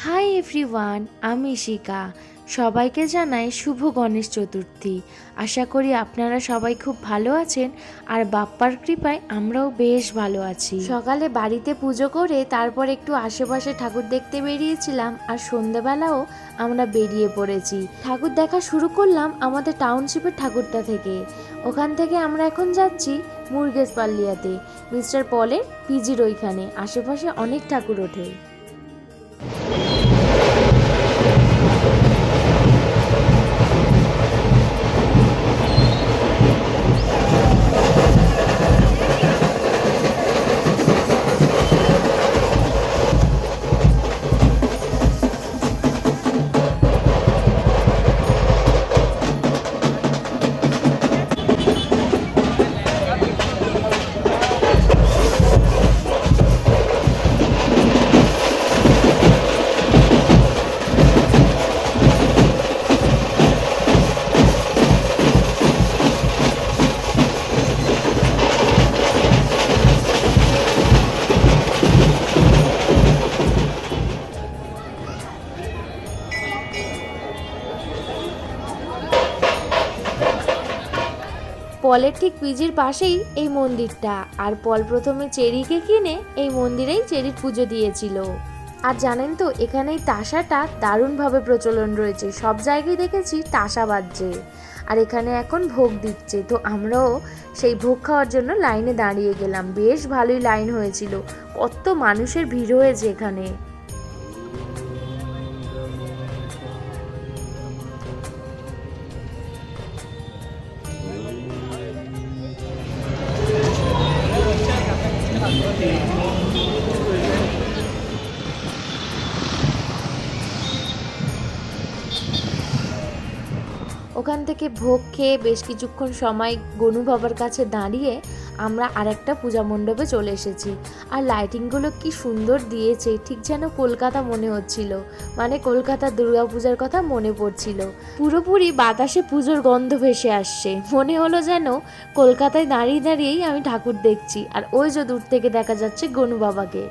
Hi everyone, আমি শিকা। সবাইকে জানাই শুভ গণেশ চতুর্থী। আশা করি আপনারা সবাই খুব ভালো আছেন, আর বাপ্পার কৃপায় আমরাও বেশ ভালো আছি। সকালে বাড়িতে পুজো করে তারপর একটু আশেপাশে ঠাকুর দেখতে বেরিয়েছিলাম, আর সন্ধ্যেবেলাও আমরা বেরিয়ে পড়েছি। ঠাকুর দেখা শুরু করলাম আমাদের টাউনশিপের ঠাকুরটা থেকে। ওখান থেকে আমরা এখন যাচ্ছি মুরগেস পাল্লিয়াতে, মিস্টার পলের পিজির ওইখানে। আশেপাশে অনেক ঠাকুর ওঠে। পলের ঠিক পিজির পাশেই এই মন্দিরটা, আর পল প্রথমে চেরিকে কিনে এই মন্দিরেই চেরির পুজো দিয়েছিল। আর জানেন তো, এখানে এই তাসাটা দারুণভাবে প্রচলন রয়েছে। সব জায়গায় দেখেছি তাসা বাজছে, আর এখানে এখন ভোগ দিচ্ছে। তো আমরাও সেই ভোগ খাওয়ার জন্য লাইনে দাঁড়িয়ে গেলাম। বেশ ভালোই লাইন হয়েছিল, কত মানুষের ভিড় হয়েছে এখানে। ওখান থেকে ভোগ খেয়ে বেশ কিছুক্ষণ সময় গনু বাবার কাছে দাঁড়িয়ে আমরা আরেকটা পূজা মণ্ডপে চলে এসেছি। আর লাইটিংগুলো কি সুন্দর দিয়েছে, ঠিক যেন কলকাতা মনে হচ্ছিল। মানে কলকাতার দুর্গাপূজার কথা মনে পড়ছিল। পুরোপুরি বাতাসে পুজোর গন্ধ ভেসে আসছে, মনে হলো যেন কলকাতায় দাঁড়িয়ে দাঁড়িয়েই আমি ঠাকুর দেখছি। আর ওই যে দূর থেকে দেখা যাচ্ছে গনু বাবাকে।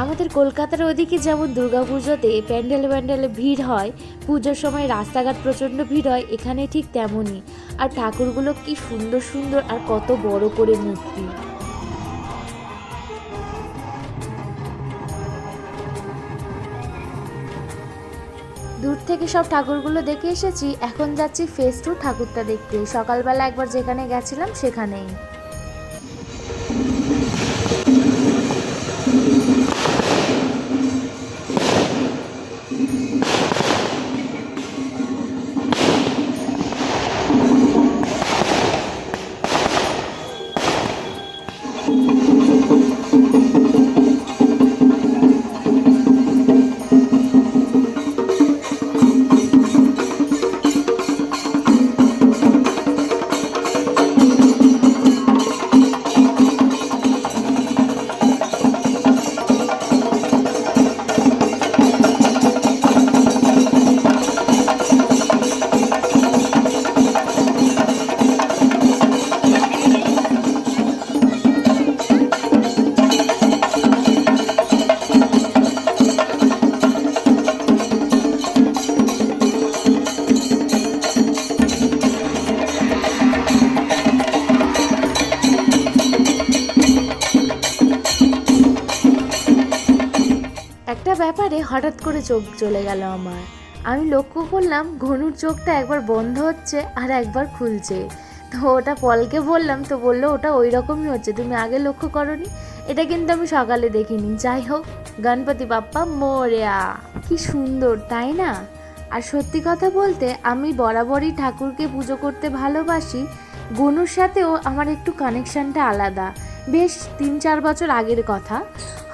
আমাদের কলকাতার ওদিকে যেমন দুর্গাপুজোতে প্যান্ডেলে ভিড় হয়, পুজোর সময় রাস্তাঘাট প্রচণ্ড ভিড় হয়, এখানে ঠিক তেমনই। আর ঠাকুরগুলো কি সুন্দর সুন্দর, আর কত বড় করে মূর্তি। দূর থেকে সব ঠাকুরগুলো দেখে এসেছি, এখন যাচ্ছি ফেজ 2 ঠাকুরটা দেখতে। সকালবেলা একবার যেখানে গেছিলাম সেখানেই। একটা ব্যাপারে হঠাৎ করে চোখ চলে গেল আমার। আমি লক্ষ্য করলাম ঘনুর চোখটা একবার বন্ধ হচ্ছে আর একবার খুলছে। তো ওটা পলকে বললাম, তো বললো ওটা ওই রকমই হচ্ছে, তুমি আগে লক্ষ্য করোনি। এটা কিন্তু আমি সকালে দেখিনি। যাই হোক, গণপতি বাপ্পা মোরয়া, কি সুন্দর তাই না? আর সত্যি কথা বলতে আমি বরাবরই ঠাকুরকে পুজো করতে ভালোবাসি। গনুর সাথেও আমার একটু কানেকশানটা আলাদা। বেশ 3-4 বছর আগের কথা,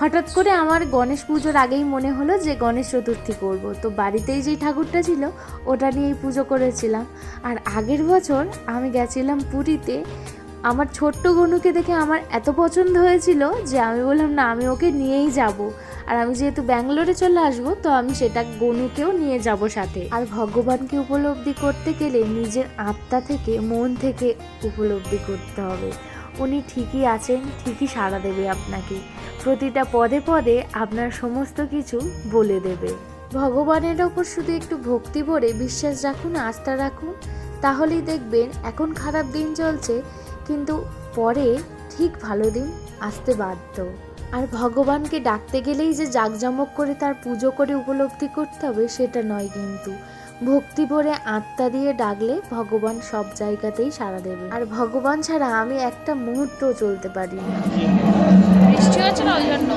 হঠাৎ করে আমার গণেশ পুজোর আগেই মনে হলো যে গণেশ চতুর্থী করব। তো বাড়িতেই যেই ঠাকুরটা ছিল ওটা নিয়েই পুজো করেছিলাম। আর আগের বছর আমি গেছিলাম পুরীতে। আমার ছোট্ট গনুকে দেখে আমার এত পছন্দ হয়েছিল যে আমি বললাম না, আমি ওকে নিয়েই যাব। আর আমি যেহেতু ব্যাঙ্গালোরে চলে আসবো, তো আমি সেটা গনুকেও নিয়ে যাব সাথে। আর ভগবানকে উপলব্ধি করতে গেলে নিজের আত্মা থেকে, মন থেকে উপলব্ধি করতে হবে। উনি ঠিকই আছেন, ঠিকই সাড়া দেবে আপনাকে, প্রতিটা পদে পদে আপনার সমস্ত কিছু বলে দেবে। ভগবানের ওপর শুধু একটু ভক্তি ভরে বিশ্বাস রাখুন, আস্থা রাখুন, তাহলেই দেখবেন এখন খারাপ দিন চলছে, কিন্তু পরে ঠিক ভালো দিন আসতে বাধ্য। আর ভগবানকে ডাকতে গেলেই যে জাঁকজমক করে তার পুজো করে উপলব্ধি করতে হবে সেটা নয়, কিন্তু ভক্তি ভরে আত্মা দিয়ে ডাকলে ভগবান সব জায়গাতেই সাড়া দেবে। আর ভগবান ছাড়া আমি একটা মুহূর্ত চলতে পারি না। বৃষ্টি হচ্ছে না ওই জন্য।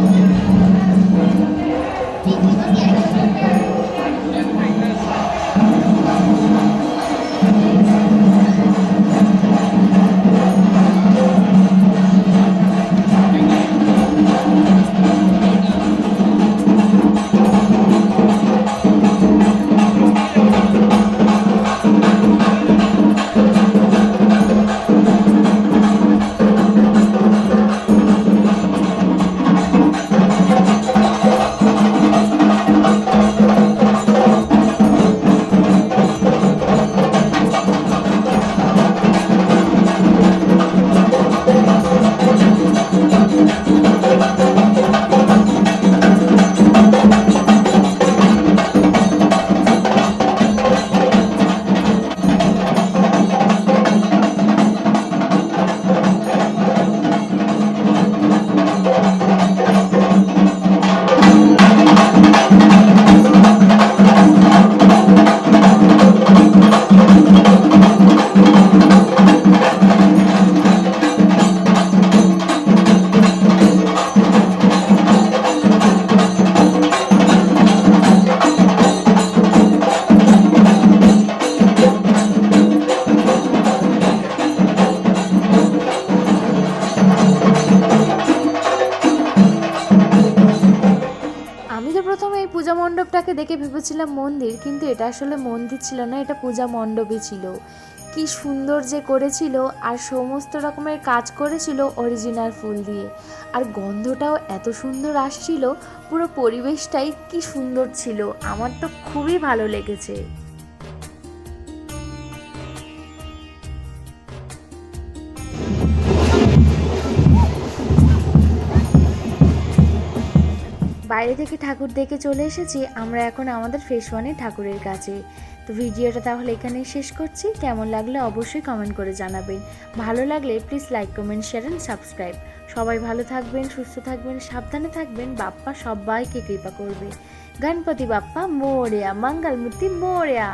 আমি তো প্রথমে এই পূজা মণ্ডপটাকে দেখে ভেবেছিলাম মন্দির, কিন্তু এটা আসলে মন্দির ছিল না, এটা পূজা মণ্ডপই ছিল। কি সুন্দর যে করেছিল, আর সমস্ত রকমের কাজ করেছিল অরিজিনাল ফুল দিয়ে। আর গন্ধটাও এত সুন্দর আসছিল, পুরো পরিবেশটাই কি সুন্দর ছিল, আমার তো খুবই ভালো লেগেছে। বাইরে থেকে ঠাকুর দেখে চলে এসেছি আমরা এখন আমাদের ফেস ওয়ানের ঠাকুরের কাছে। তো ভিডিওটা তাহলে এখানেই শেষ করছি। কেমন লাগলে অবশ্যই কমেন্ট করে জানাবেন। ভালো লাগলে please like, comment, share and subscribe. সবাই ভালো থাকবেন, সুস্থ থাকবেন, সাবধানে থাকবেন। বাপ্পা সবাইকে কৃপা করবে। গণপতি বাপ্পা মোরয়া, মঙ্গলমূর্তি মোরয়া।